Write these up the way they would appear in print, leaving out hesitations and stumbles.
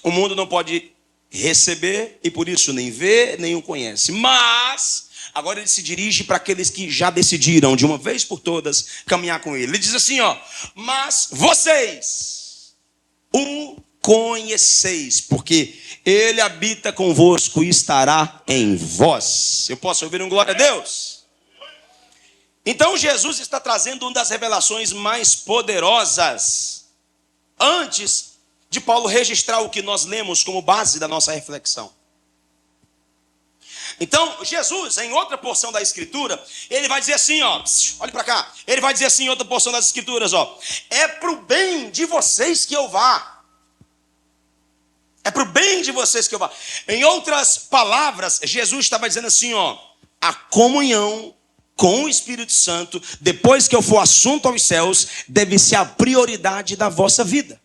O mundo não pode receber e por isso nem vê, nem o conhece. Mas agora ele se dirige para aqueles que já decidiram de uma vez por todas caminhar com ele. Ele diz assim, ó: mas vocês o conheceis, porque ele habita convosco e estará em vós. Eu posso ouvir um glória a Deus? Então Jesus está trazendo uma das revelações mais poderosas antes de Paulo registrar o que nós lemos como base da nossa reflexão. Então, Jesus, em outra porção da Escritura, ele vai dizer assim, ó, olhe para cá, ele vai dizer assim em outra porção das Escrituras, ó: é para o bem de vocês que eu vá. É para o bem de vocês que eu vá. Em outras palavras, Jesus estava dizendo assim, ó: a comunhão com o Espírito Santo, depois que eu for assunto aos céus, deve ser a prioridade da vossa vida.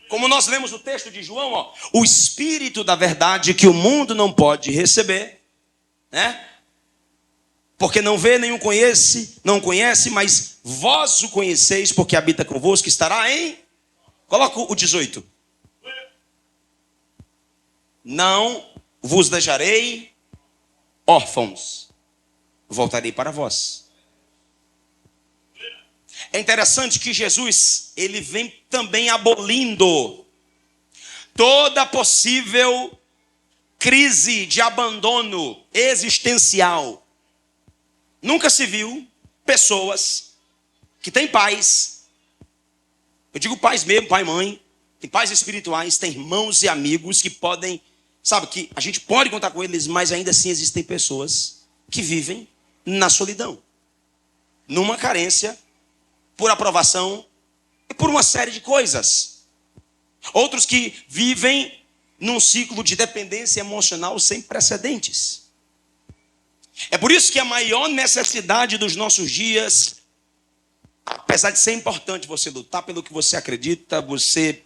Como nós lemos no texto de João, ó, o Espírito da verdade que o mundo não pode receber, né? Porque não vê, nem o conhece, não conhece, mas vós o conheceis, porque habita convosco, estará em... Coloca o 18. Não vos deixarei órfãos, voltarei para vós. É interessante que Jesus, ele vem também abolindo toda possível crise de abandono existencial. Nunca se viu pessoas que têm pais, eu digo pais mesmo, pai e mãe, tem pais espirituais, tem irmãos e amigos que podem, sabe, que a gente pode contar com eles, mas ainda assim existem pessoas que vivem na solidão, numa carência, por aprovação e por uma série de coisas. Outros que vivem num ciclo de dependência emocional sem precedentes. É por isso que a maior necessidade dos nossos dias, apesar de ser importante você lutar pelo que você acredita, você,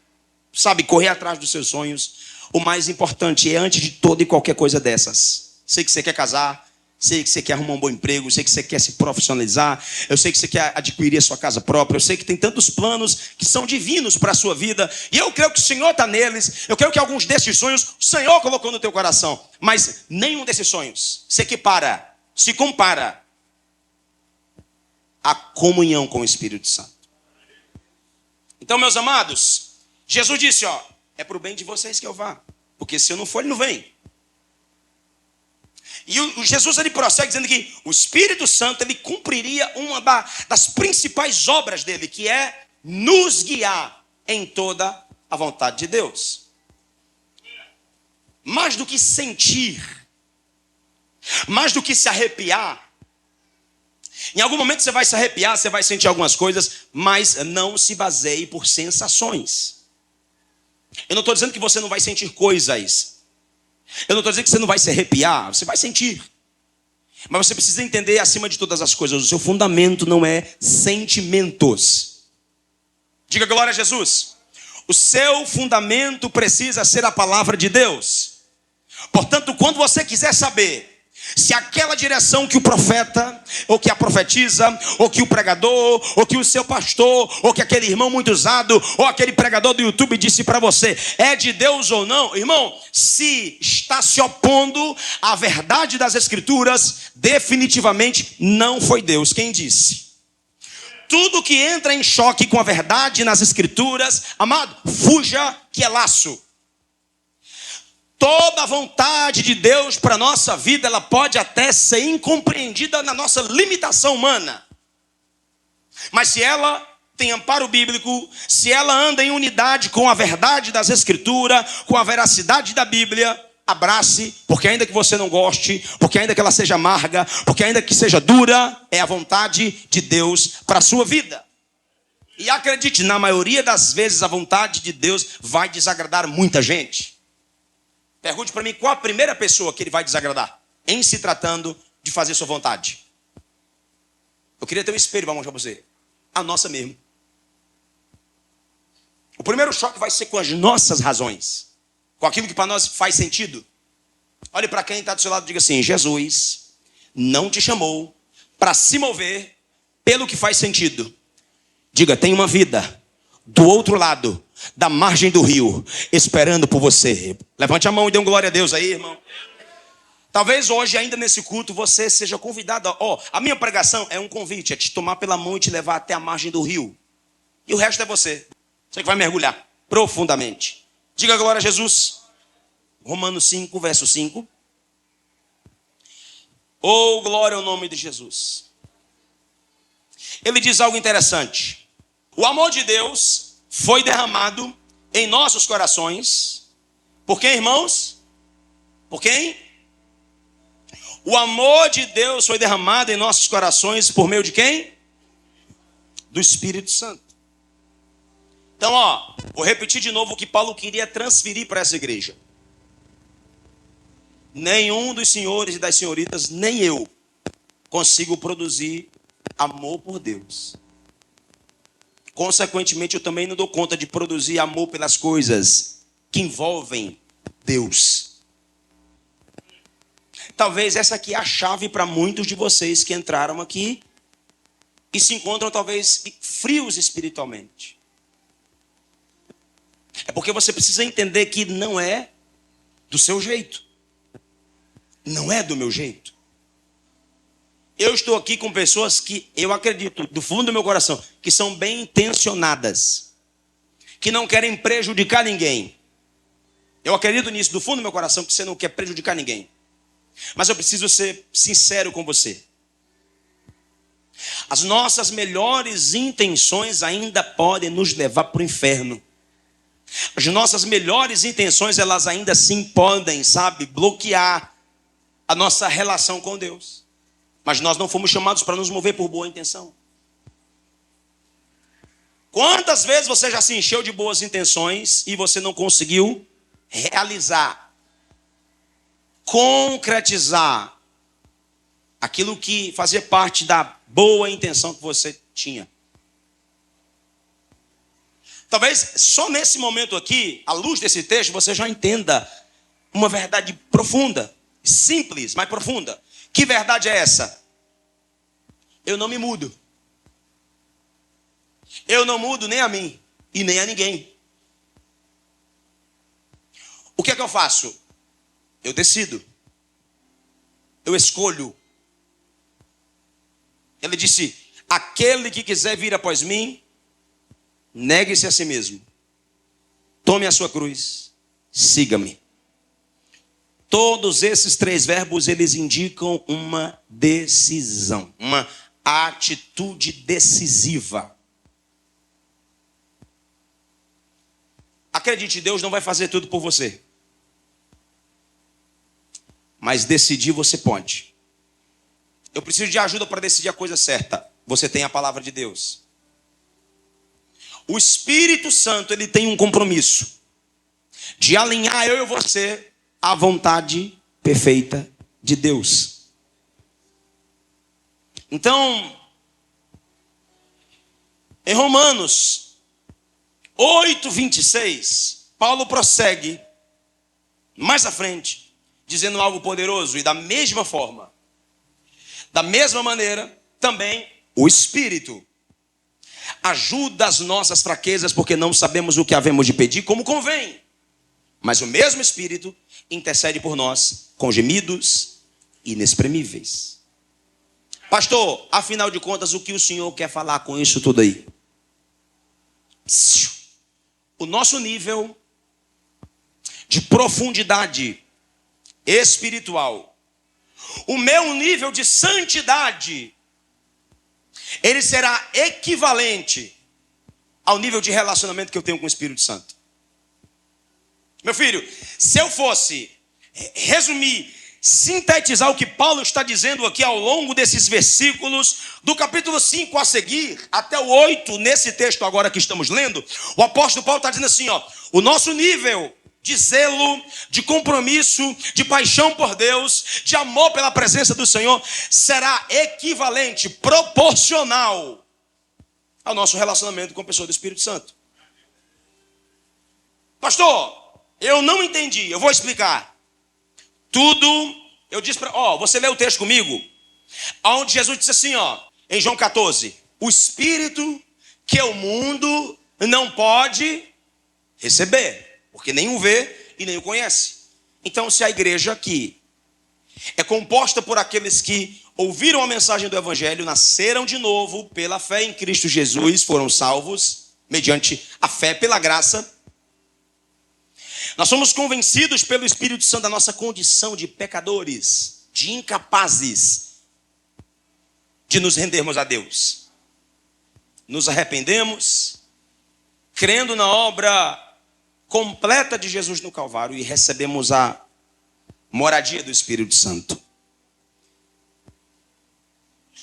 sabe, correr atrás dos seus sonhos, o mais importante é, antes de toda e qualquer coisa dessas, sei que você quer casar, sei que você quer arrumar um bom emprego, sei que você quer se profissionalizar, eu sei que você quer adquirir a sua casa própria, eu sei que tem tantos planos que são divinos para a sua vida, e eu creio que o Senhor está neles, eu creio que alguns desses sonhos o Senhor colocou no teu coração, mas nenhum desses sonhos se compara à comunhão com o Espírito Santo. Então, meus amados, Jesus disse, ó: é para o bem de vocês que eu vá, porque se eu não for, ele não vem. E o Jesus, ele prossegue dizendo que o Espírito Santo, ele cumpriria uma das principais obras dele, que é nos guiar em toda a vontade de Deus. Mais do que sentir, mais do que se arrepiar, em algum momento você vai se arrepiar, você vai sentir algumas coisas, mas não se baseie por sensações. Eu não estou dizendo que você não vai sentir coisas. Eu não estou dizendo que você não vai se arrepiar, você vai sentir. Mas você precisa entender, acima de todas as coisas, o seu fundamento não é sentimentos. Diga glória a Jesus. O seu fundamento precisa ser a palavra de Deus. Portanto, quando você quiser saber se aquela direção que o profeta, ou que a profetisa, ou que o pregador, ou que o seu pastor, ou que aquele irmão muito usado, ou aquele pregador do YouTube disse para você, é de Deus ou não, irmão, se está se opondo à verdade das Escrituras, definitivamente não foi Deus quem disse. Tudo que entra em choque com a verdade nas Escrituras, amado, fuja que é laço. Toda a vontade de Deus para a nossa vida, ela pode até ser incompreendida na nossa limitação humana. Mas se ela tem amparo bíblico, se ela anda em unidade com a verdade das Escrituras, com a veracidade da Bíblia, abrace, porque ainda que você não goste, porque ainda que ela seja amarga, porque ainda que seja dura, é a vontade de Deus para a sua vida. E acredite, na maioria das vezes a vontade de Deus vai desagradar muita gente. Pergunte para mim qual a primeira pessoa que ele vai desagradar em se tratando de fazer sua vontade. Eu queria ter um espelho para mostrar para você. A nossa mesmo. O primeiro choque vai ser com as nossas razões. Com aquilo que para nós faz sentido. Olhe para quem está do seu lado e diga assim: Jesus não te chamou para se mover pelo que faz sentido. Diga, tem uma vida do outro lado, da margem do rio, esperando por você. Levante a mão e dê um glória a Deus aí, irmão. Talvez hoje, ainda nesse culto, você seja convidado. A minha pregação é um convite, é te tomar pela mão e te levar até a margem do rio. E o resto é você. Você que vai mergulhar profundamente. Diga glória a Jesus. Romanos 5, verso 5. Oh, glória ao nome de Jesus. Ele diz algo interessante. O amor de Deus foi derramado em nossos corações. Por quem, irmãos? Por quem? O amor de Deus foi derramado em nossos corações por meio de quem? Do Espírito Santo. Então, vou repetir de novo o que Paulo queria transferir para essa igreja. Nenhum dos senhores e das senhoritas, nem eu, consigo produzir amor por Deus. Consequentemente, eu também não dou conta de produzir amor pelas coisas que envolvem Deus. Talvez essa aqui é a chave para muitos de vocês que entraram aqui e se encontram talvez frios espiritualmente. É porque você precisa entender que não é do seu jeito. Não é do meu jeito. Eu estou aqui com pessoas que eu acredito, do fundo do meu coração, que são bem intencionadas, que não querem prejudicar ninguém. Eu acredito nisso, do fundo do meu coração, que você não quer prejudicar ninguém. Mas eu preciso ser sincero com você. As nossas melhores intenções ainda podem nos levar para o inferno. As nossas melhores intenções, elas ainda assim podem, bloquear a nossa relação com Deus. Mas nós não fomos chamados para nos mover por boa intenção. Quantas vezes você já se encheu de boas intenções e você não conseguiu realizar, concretizar aquilo que fazia parte da boa intenção que você tinha? Talvez só nesse momento aqui, à luz desse texto, você já entenda uma verdade profunda, simples, mas profunda. Que verdade é essa? Eu não me mudo. Eu não mudo nem a mim e nem a ninguém. O que é que eu faço? Eu decido. Eu escolho. Ele disse: aquele que quiser vir após mim, negue-se a si mesmo. Tome a sua cruz. Siga-me. Todos esses 3 verbos, eles indicam uma decisão. Uma atitude decisiva. Acredite, Deus não vai fazer tudo por você. Mas decidir você pode. Eu preciso de ajuda para decidir a coisa certa. Você tem a palavra de Deus. O Espírito Santo, ele tem um compromisso de alinhar eu e você à vontade perfeita de Deus. Então, em Romanos 8:26, Paulo prossegue mais à frente, dizendo algo poderoso. E da mesma forma, da mesma maneira, também o Espírito ajuda as nossas fraquezas, porque não sabemos o que havemos de pedir como convém. Mas o mesmo Espírito intercede por nós com gemidos inexprimíveis. Pastor, afinal de contas, o que o senhor quer falar com isso tudo aí? O nosso nível de profundidade espiritual, o meu nível de santidade, ele será equivalente ao nível de relacionamento que eu tenho com o Espírito Santo. Meu filho, se eu fosse resumir, sintetizar o que Paulo está dizendo aqui ao longo desses versículos, do capítulo 5 a seguir, até o 8, nesse texto agora que estamos lendo, o apóstolo Paulo está dizendo assim, o nosso nível de zelo, de compromisso, de paixão por Deus, de amor pela presença do Senhor, será equivalente, proporcional ao nosso relacionamento com a pessoa do Espírito Santo. Pastor, eu não entendi, eu vou explicar. Tudo, eu disse para, você lê o texto comigo, onde Jesus disse assim, em João 14, o Espírito que o mundo não pode receber, porque nem o vê e nem o conhece. Então, se a igreja aqui é composta por aqueles que ouviram a mensagem do Evangelho, nasceram de novo pela fé em Cristo Jesus, foram salvos mediante a fé pela graça, nós somos convencidos pelo Espírito Santo da nossa condição de pecadores, de incapazes de nos rendermos a Deus. Nos arrependemos, crendo na obra completa de Jesus no Calvário, e recebemos a moradia do Espírito Santo.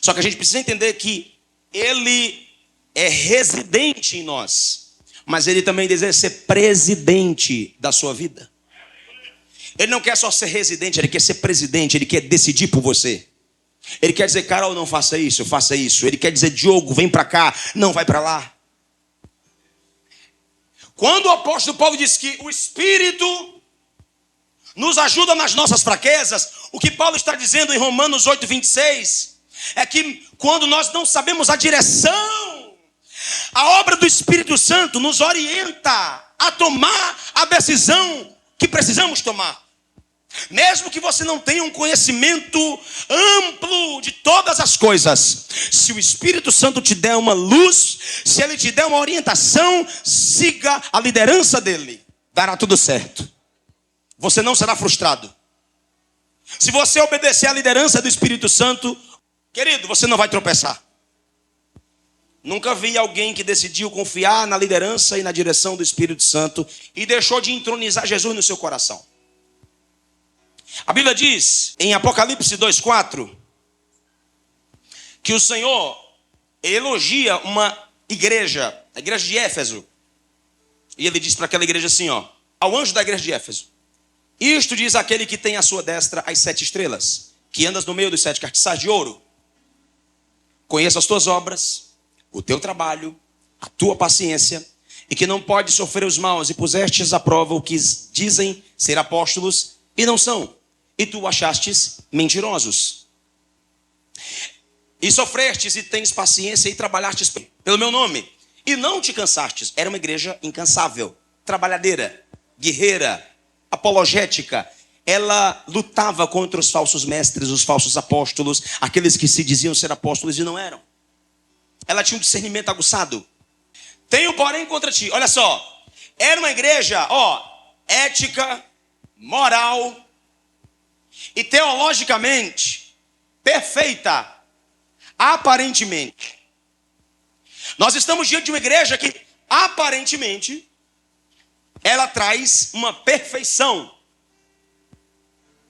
Só que a gente precisa entender que Ele é residente em nós, mas Ele também deseja ser presidente da sua vida. Ele não quer só ser residente, Ele quer ser presidente, Ele quer decidir por você. Ele quer dizer, Carol, não faça isso, faça isso. Ele quer dizer, Diogo, vem para cá, não vai para lá. Quando o apóstolo Paulo diz que o Espírito nos ajuda nas nossas fraquezas, o que Paulo está dizendo em Romanos 8:26 é que quando nós não sabemos a direção, a obra do Espírito Santo nos orienta a tomar a decisão que precisamos tomar. Mesmo que você não tenha um conhecimento amplo de todas as coisas, se o Espírito Santo te der uma luz, se Ele te der uma orientação, siga a liderança dEle. Dará tudo certo. Você não será frustrado. Se você obedecer à liderança do Espírito Santo, querido, você não vai tropeçar. Nunca vi alguém que decidiu confiar na liderança e na direção do Espírito Santo e deixou de entronizar Jesus no seu coração. A Bíblia diz, em Apocalipse 2:4, que o Senhor elogia uma igreja, a igreja de Éfeso. E Ele diz para aquela igreja assim, ao anjo da igreja de Éfeso: isto diz aquele que tem à sua destra as 7 estrelas, que andas no meio dos 7 castiçais de ouro. Conheço as tuas obras, o teu trabalho, a tua paciência, e que não pode sofrer os maus, e pusestes à prova o que dizem ser apóstolos e não são, e tu achastes mentirosos. E sofrestes e tens paciência e trabalhastes pelo meu nome, e não te cansastes. Era uma igreja incansável, trabalhadeira, guerreira, apologética. Ela lutava contra os falsos mestres, os falsos apóstolos, aqueles que se diziam ser apóstolos e não eram. Ela tinha um discernimento aguçado. Tenho, porém, contra ti. Olha só, era uma igreja, ética, moral e teologicamente perfeita, aparentemente. Nós estamos diante de uma igreja que, aparentemente, ela traz uma perfeição.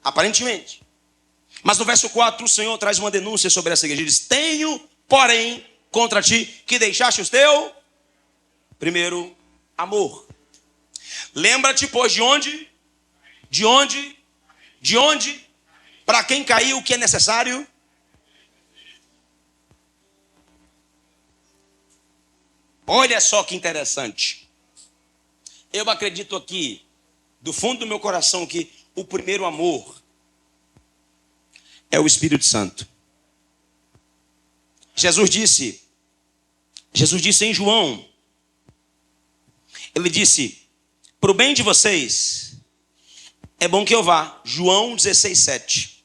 Aparentemente. Mas no verso 4, o Senhor traz uma denúncia sobre essa igreja. Ele diz: tenho, porém, contra ti, que deixaste o teu primeiro amor. Lembra-te, pois, de onde? De onde? De onde? Para quem caiu, o que é necessário? Olha só que interessante. Eu acredito aqui, do fundo do meu coração, que o primeiro amor é o Espírito Santo. Jesus disse em João, Ele disse: para o bem de vocês, é bom que eu vá. João 16:7.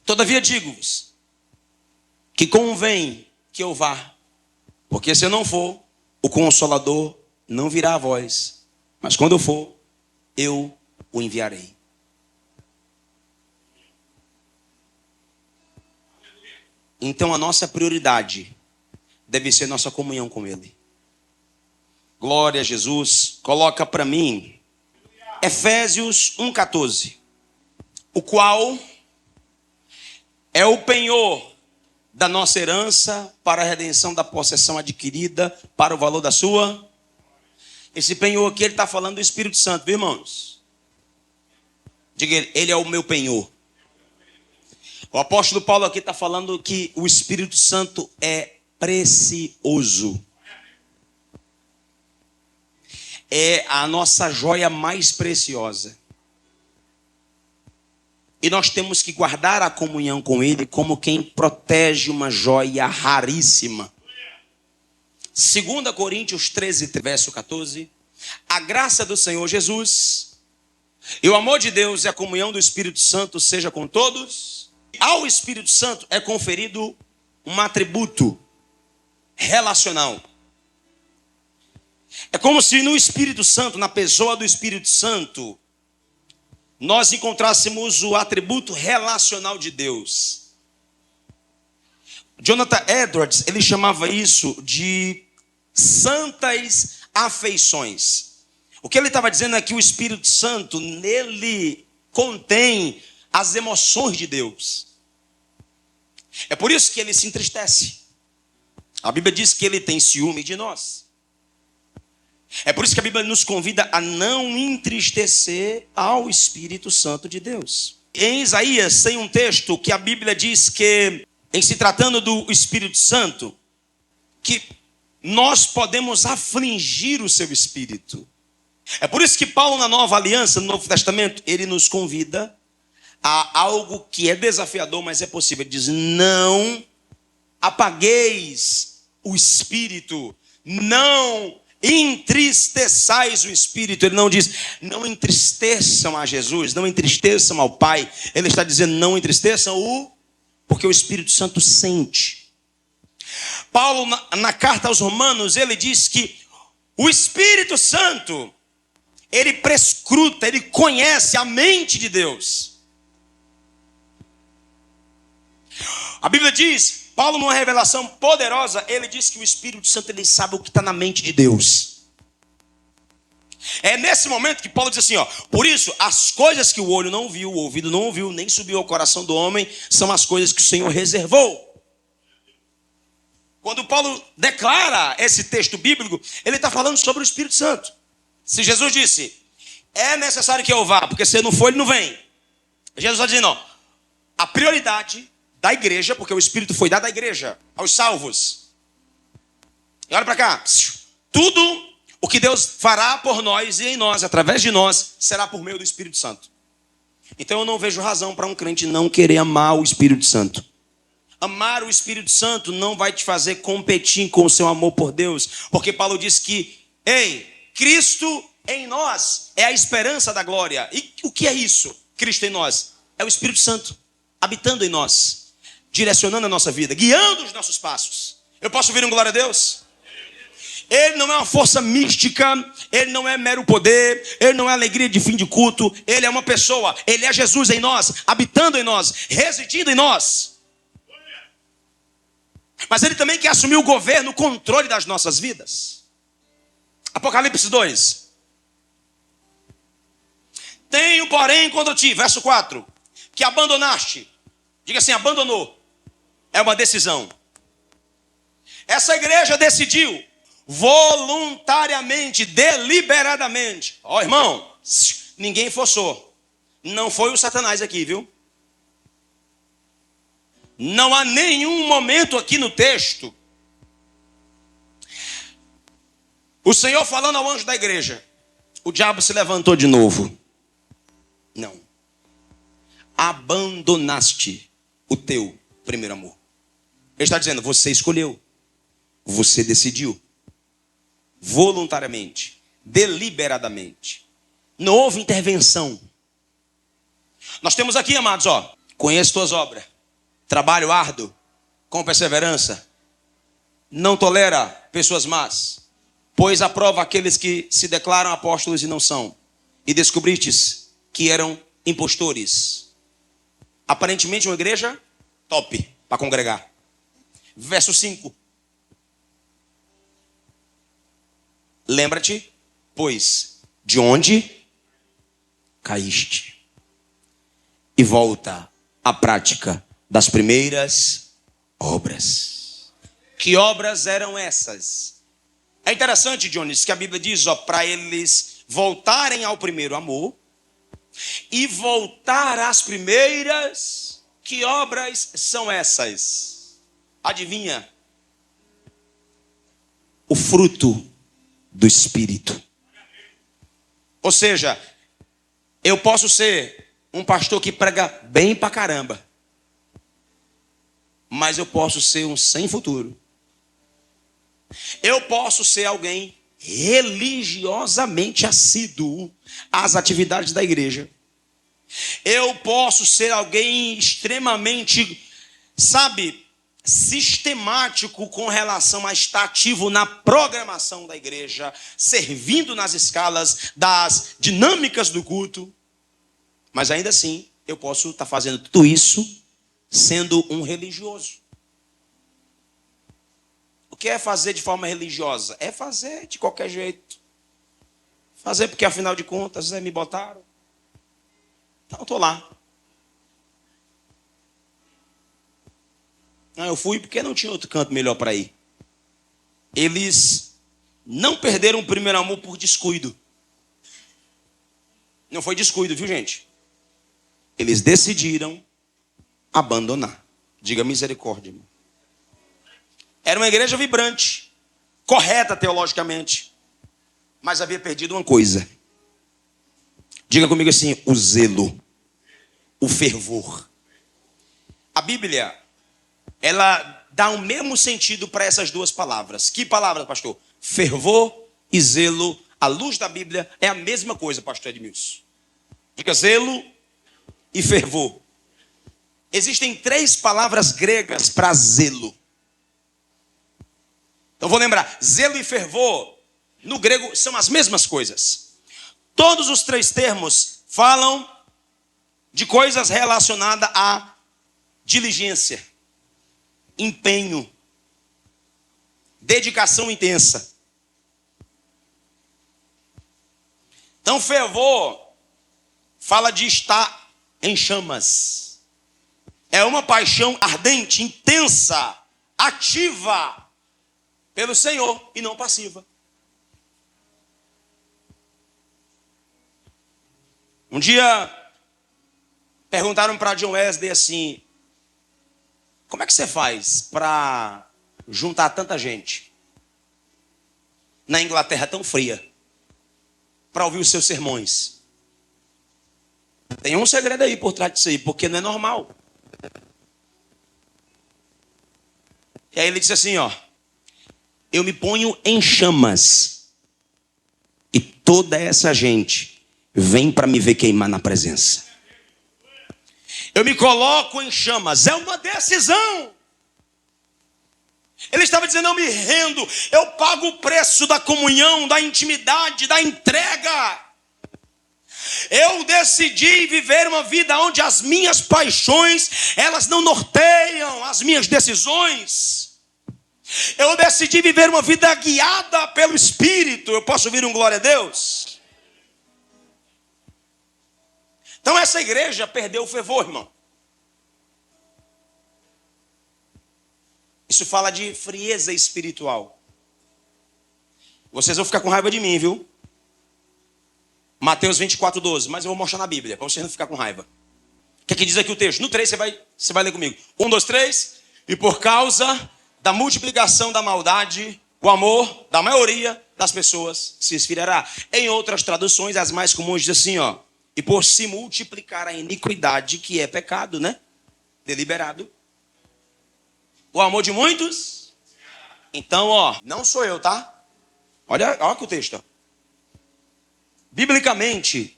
Todavia digo-vos, que convém que eu vá, porque se eu não for, o Consolador não virá a vós, mas quando eu for, eu o enviarei. Então a nossa prioridade deve ser nossa comunhão com Ele. Glória a Jesus. Coloca para mim Efésios 1:14, o qual é o penhor da nossa herança para a redenção da possessão adquirida para o valor da sua. Esse penhor aqui, ele está falando do Espírito Santo, viu, irmãos? Diga, Ele é o meu penhor. O apóstolo Paulo aqui está falando que o Espírito Santo é precioso. É a nossa joia mais preciosa. E nós temos que guardar a comunhão com Ele como quem protege uma joia raríssima. 2 Coríntios 13, verso 14. A graça do Senhor Jesus e o amor de Deus e a comunhão do Espírito Santo seja com todos. Ao Espírito Santo é conferido um atributo relacional. É como se no Espírito Santo, na pessoa do Espírito Santo, nós encontrássemos o atributo relacional de Deus. Jonathan Edwards, ele chamava isso de santas afeições. O que ele estava dizendo é que o Espírito Santo, nele contém as emoções de Deus. É por isso que ele se entristece. A Bíblia diz que ele tem ciúme de nós. É por isso que a Bíblia nos convida a não entristecer ao Espírito Santo de Deus. Em Isaías tem um texto que a Bíblia diz que, em se tratando do Espírito Santo, que nós podemos afligir o seu Espírito. É por isso que Paulo, na Nova Aliança, no Novo Testamento, ele nos convida a algo que é desafiador, mas é possível. Ele diz: não apagueis o Espírito, não entristeçais o Espírito. Ele não diz, não entristeçam a Jesus, não entristeçam ao Pai. Ele está dizendo, não entristeçam porque o Espírito Santo sente. Paulo, na carta aos Romanos, ele diz que o Espírito Santo, ele prescruta, ele conhece a mente de Deus. A Bíblia diz, Paulo, numa revelação poderosa, ele diz que o Espírito Santo, ele sabe o que está na mente de Deus. É nesse momento que Paulo diz assim, por isso, as coisas que o olho não viu, o ouvido não ouviu, nem subiu ao coração do homem, são as coisas que o Senhor reservou. Quando Paulo declara esse texto bíblico, ele está falando sobre o Espírito Santo. Se Jesus disse, é necessário que eu vá, porque se não for, ele não vem. Jesus está dizendo, a prioridade da igreja, porque o Espírito foi dado à igreja, aos salvos. E olha para cá, tudo o que Deus fará por nós e em nós, através de nós, será por meio do Espírito Santo. Então eu não vejo razão para um crente não querer amar o Espírito Santo. Amar o Espírito Santo não vai te fazer competir com o seu amor por Deus, porque Paulo diz que, Cristo em nós é a esperança da glória. E o que é isso? Cristo em nós é o Espírito Santo habitando em nós, direcionando a nossa vida, guiando os nossos passos. Eu posso ouvir um glória a Deus? Ele não é uma força mística, ele não é mero poder, ele não é alegria de fim de culto, ele é uma pessoa, ele é Jesus em nós, habitando em nós, residindo em nós. Mas ele também quer assumir o governo, o controle das nossas vidas. Apocalipse 2. Tenho, porém, contra ti, verso 4, que abandonaste. Diga assim, abandonou. É uma decisão. Essa igreja decidiu voluntariamente, deliberadamente. Irmão, ninguém forçou. Não foi o Satanás aqui, viu? Não há nenhum momento aqui no texto o Senhor falando ao anjo da igreja, o diabo se levantou de novo. Não. Abandonaste o teu primeiro amor. Ele está dizendo, você escolheu. Você decidiu. Voluntariamente. Deliberadamente. Não houve intervenção. Nós temos aqui, amados, conheço tuas obras. Trabalho árduo, com perseverança. Não tolera pessoas más. Pois aprova aqueles que se declaram apóstolos e não são. E descobristes que eram impostores. Aparentemente uma igreja top para congregar. Verso 5. Lembra-te, pois, de onde caíste. E volta à prática das primeiras obras. Que obras eram essas? É interessante, Jones, que a Bíblia diz, para eles voltarem ao primeiro amor e voltar às primeiras. Que obras são essas? Adivinha? O fruto do Espírito. Ou seja, eu posso ser um pastor que prega bem pra caramba, mas eu posso ser um sem futuro. Eu posso ser alguém religiosamente assíduo às atividades da igreja. Eu posso ser alguém extremamente, sistemático com relação a estar ativo na programação da igreja, servindo nas escalas das dinâmicas do culto. Mas ainda assim, eu posso estar fazendo tudo isso sendo um religioso. O que é fazer de forma religiosa? É fazer de qualquer jeito. Fazer porque, afinal de contas, me botaram. Então, eu estou lá. Eu fui porque não tinha outro canto melhor para ir. Eles não perderam o primeiro amor por descuido. Não foi descuido, viu, gente? Eles decidiram abandonar. Diga misericórdia, irmão. Era uma igreja vibrante, correta teologicamente, mas havia perdido uma coisa. Diga comigo assim: o zelo, o fervor. A Bíblia, ela dá o mesmo sentido para essas duas palavras. Que palavras, pastor? Fervor e zelo. À luz da Bíblia é a mesma coisa, pastor Edmilson. Diga zelo e fervor. Existem 3 palavras gregas para zelo. Então vou lembrar, zelo e fervor, no grego, são as mesmas coisas. Todos os 3 termos falam de coisas relacionadas a diligência, empenho, dedicação intensa. Então fervor fala de estar em chamas. É uma paixão ardente, intensa, ativa pelo Senhor e não passiva. Um dia perguntaram para John Wesley assim: como é que você faz para juntar tanta gente na Inglaterra tão fria para ouvir os seus sermões? Tem um segredo aí por trás disso aí, porque não é normal. E aí ele disse assim, eu me ponho em chamas e toda essa gente vem para me ver queimar na presença. Eu me coloco em chamas, é uma decisão. Ele estava dizendo: eu me rendo, eu pago o preço da comunhão, da intimidade, da entrega. Eu decidi viver uma vida onde as minhas paixões, elas não norteiam as minhas decisões. Eu decidi viver uma vida guiada pelo Espírito. Eu posso ouvir um glória a Deus? Então essa igreja perdeu o fervor, irmão. Isso fala de frieza espiritual. Vocês vão ficar com raiva de mim, viu? Mateus 24:12, mas eu vou mostrar na Bíblia, para vocês não ficar com raiva. O que é que diz aqui o texto? No 3 você vai ler comigo. 1, 2, 3. E por causa da multiplicação da maldade, o amor da maioria das pessoas se esfriará. Em outras traduções, as mais comuns diz assim, e por se multiplicar a iniquidade, que é pecado, né? Deliberado. O amor de muitos. Então, não sou eu, tá? Olha aqui o texto, Biblicamente,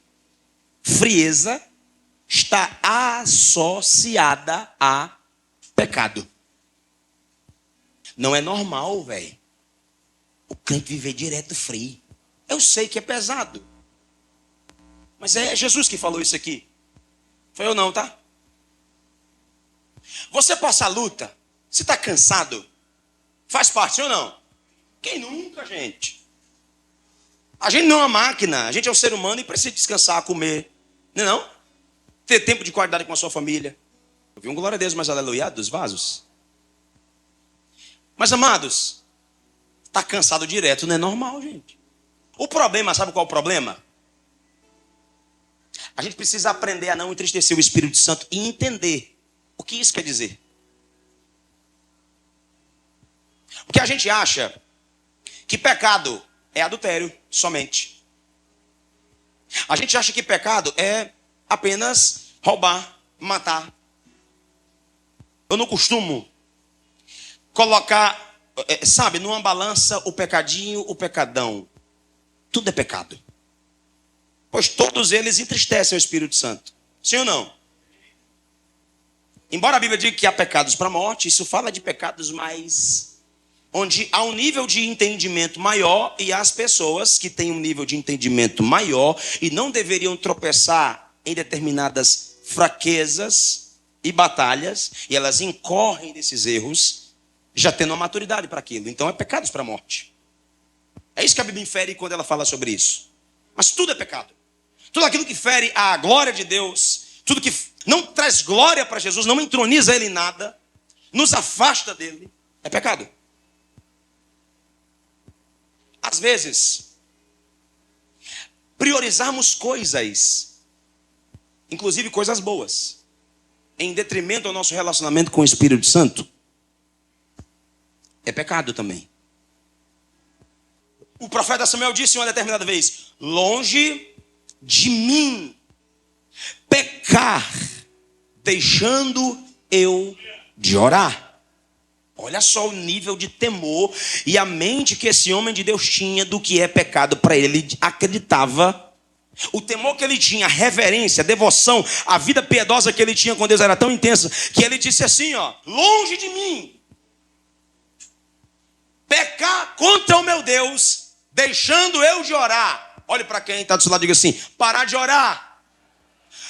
frieza está associada a pecado. Não é normal, velho, o crente viver direto frio. Eu sei que é pesado, mas é Jesus que falou isso aqui. Foi eu não, tá? Você passa a luta, você está cansado, faz parte, sim ou não? Quem nunca, gente? A gente não é uma máquina, a gente é um ser humano e precisa descansar, comer, não é não? Ter tempo de qualidade com a sua família. Eu vi um glória a Deus, mas aleluia dos vasos. Mas amados, tá cansado direto, não é normal, gente. O problema, sabe qual é o problema? A gente precisa aprender a não entristecer o Espírito Santo e entender o que isso quer dizer. Porque a gente acha que pecado é adultério somente. A gente acha que pecado é apenas roubar, matar. Eu não costumo colocar Sabe, numa balança, o pecadinho, o pecadão. Tudo é pecado. Pois todos eles entristecem o Espírito Santo. Sim ou não? Embora a Bíblia diga que há pecados para a morte, isso fala de pecados mais... onde há um nível de entendimento maior e há as pessoas que têm um nível de entendimento maior e não deveriam tropeçar em determinadas fraquezas e batalhas, e elas incorrem nesses erros, já tendo uma maturidade para aquilo. Então é pecados para a morte. É isso que a Bíblia infere quando ela fala sobre isso. Mas tudo é pecado. Tudo aquilo que fere a glória de Deus, tudo que não traz glória para Jesus, não entroniza Ele em nada, nos afasta dele, é pecado. Às vezes, priorizarmos coisas, inclusive coisas boas, em detrimento ao nosso relacionamento com o Espírito Santo, é pecado também. O profeta Samuel disse uma determinada vez: longe de mim pecar, deixando eu de orar. Olha só o nível de temor e a mente que esse homem de Deus tinha do que é pecado para ele. Ele acreditava. O temor que ele tinha, a reverência, a devoção, a vida piedosa que ele tinha com Deus era tão intensa que ele disse assim, ó: longe de mim pecar contra o meu Deus, deixando eu de orar. Olhe para quem está do seu lado e diga assim: parar de orar.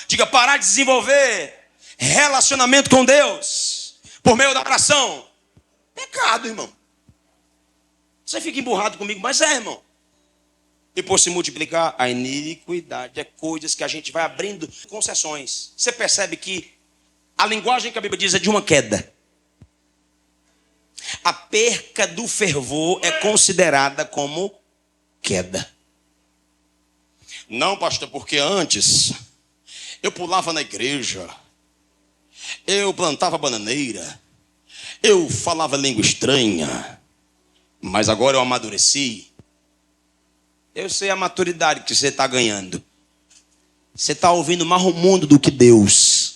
Diga: parar de desenvolver relacionamento com Deus por meio da oração. Pecado, irmão. Você fica emburrado comigo, mas irmão. E por se multiplicar a iniquidade, é coisas que a gente vai abrindo concessões. Você percebe que a linguagem que a Bíblia diz é de uma queda. A perca do fervor é considerada como queda. Não, pastor, porque antes eu pulava na igreja, eu plantava bananeira, eu falava língua estranha, mas agora eu amadureci. Eu sei a maturidade que você está ganhando. Você está ouvindo mais o mundo do que Deus.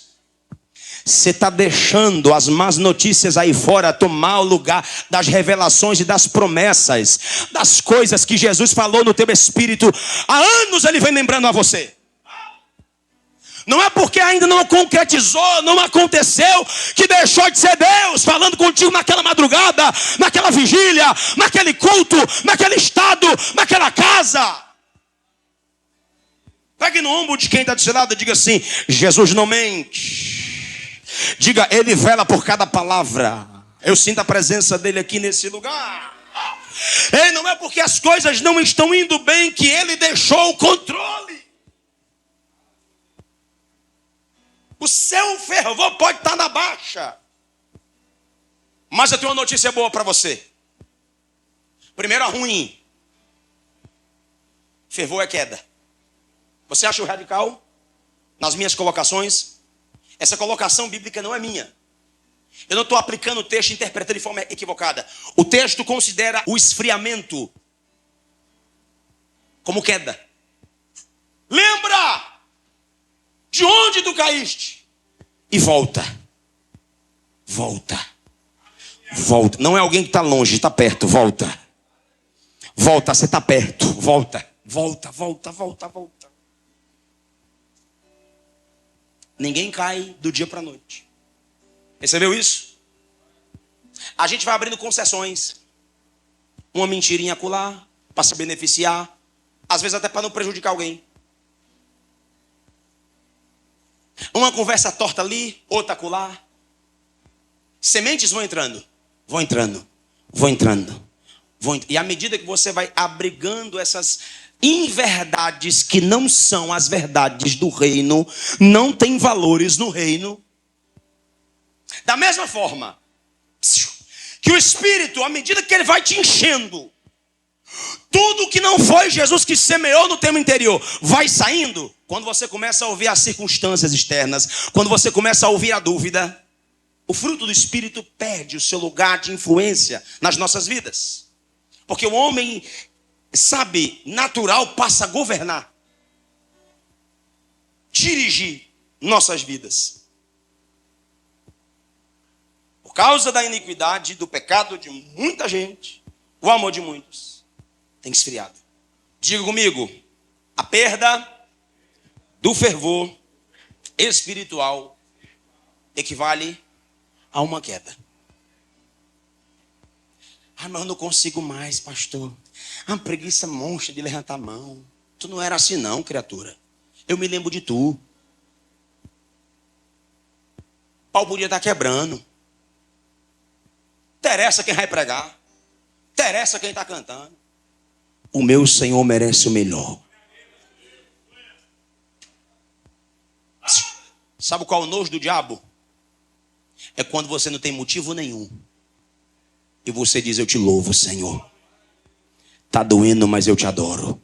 Você está deixando as más notícias aí fora tomar o lugar das revelações e das promessas, das coisas que Jesus falou no teu espírito. Há anos ele vem lembrando a você. Não é porque ainda não concretizou, não aconteceu, que deixou de ser Deus falando contigo naquela madrugada, naquela vigília, naquele culto, naquele estado, naquela casa. Pegue no ombro de quem está do seu lado e diga assim: Jesus não mente. Diga: Ele vela por cada palavra. Eu sinto a presença dele aqui nesse lugar. E não é porque as coisas não estão indo bem que ele deixou o controle. O seu fervor pode estar na baixa. Mas eu tenho uma notícia boa para você. Primeiro a ruim. Fervor é queda. Você acha o radical nas minhas colocações? Essa colocação bíblica não é minha. Eu não estou aplicando o texto e interpretando de forma equivocada. O texto considera o esfriamento como queda. Lembra de onde tu caíste e volta. Volta. Volta. Não é alguém que está longe, está perto. Volta. Volta, você está perto. Volta. Volta, volta, volta, volta. Ninguém cai do dia para a noite. Percebeu isso? A gente vai abrindo concessões. Uma mentirinha acolá, para se beneficiar. Às vezes até para não prejudicar alguém. Uma conversa torta ali, outra acolá. Sementes vão entrando. Vão entrando. Vão entrando. E à medida que você vai abrigando essas inverdades que não são as verdades do reino, não tem valores no reino. Da mesma forma que o Espírito, à medida que ele vai te enchendo, tudo que não foi Jesus que semeou no teu interior vai saindo. Quando você começa a ouvir as circunstâncias externas, quando você começa a ouvir a dúvida, o fruto do Espírito perde o seu lugar de influência nas nossas vidas. Porque o homem, sabe, natural passa a governar, dirigir nossas vidas. causa da iniquidade, do pecado de muita gente, o amor de muitos tem esfriado. Diga comigo, a perda do fervor espiritual equivale a uma queda. Ah, mas eu não consigo mais, pastor. A preguiça monstra de levantar a mão. Tu não era assim não, criatura. Eu me lembro de tu. O pau podia estar quebrando. Interessa quem vai pregar. Interessa quem está cantando. O meu Senhor merece o melhor. Sabe qual é o nojo do diabo? É quando você não tem motivo nenhum. E você diz, eu te louvo, Senhor. Está doendo, mas eu te adoro.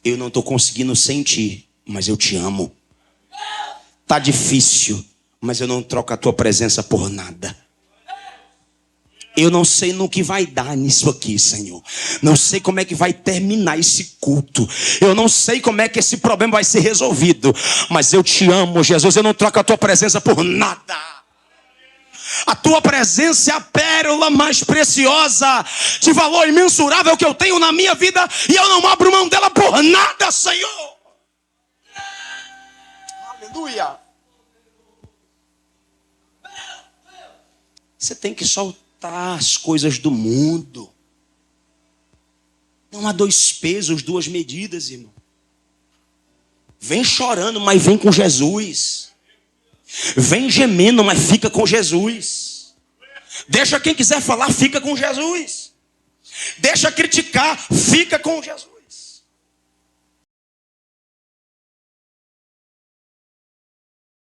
Eu não estou conseguindo sentir, mas eu te amo. Está difícil, mas eu não troco a tua presença por nada. Eu não sei no que vai dar nisso aqui, Senhor. Não sei como é que vai terminar esse culto. Eu não sei como é que esse problema vai ser resolvido. Mas eu te amo, Jesus. Eu não troco a tua presença por nada. A tua presença é a pérola mais preciosa, de valor imensurável que eu tenho na minha vida. E eu não abro mão dela por nada, Senhor. Aleluia. Você tem que soltar as coisas do mundo. Não há dois pesos, duas medidas, irmão. Vem chorando, mas vem com Jesus. Vem gemendo, mas fica com Jesus. Deixa quem quiser falar, fica com Jesus. Deixa criticar, fica com Jesus.